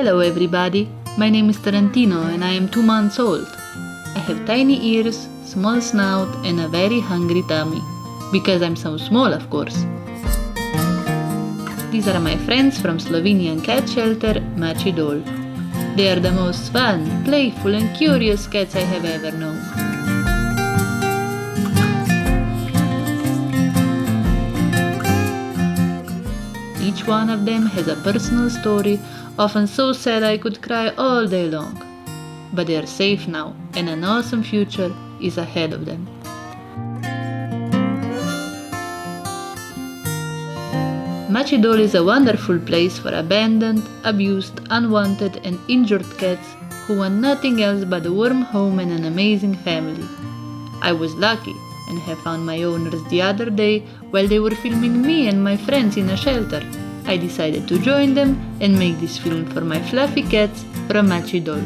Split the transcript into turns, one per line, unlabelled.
Hello everybody, my name is Tarantino and I am 2 months old. I have tiny ears, small snout and a very hungry tummy. Because I'm so small, of course. These are my friends from Slovenian cat shelter Macji-Dol. They are the most fun, playful and curious cats I have ever known. Each one of them has a personal story, often so sad I could cry all day long. But they are safe now, and an awesome future is ahead of them. Macji-Dol is a wonderful place for abandoned, abused, unwanted and injured cats who want nothing else but a warm home and an amazing family. I was lucky and have found my owners the other day while they were filming me and my friends in a shelter. I decided to join them and make this film for my fluffy cats from Macji-Dol.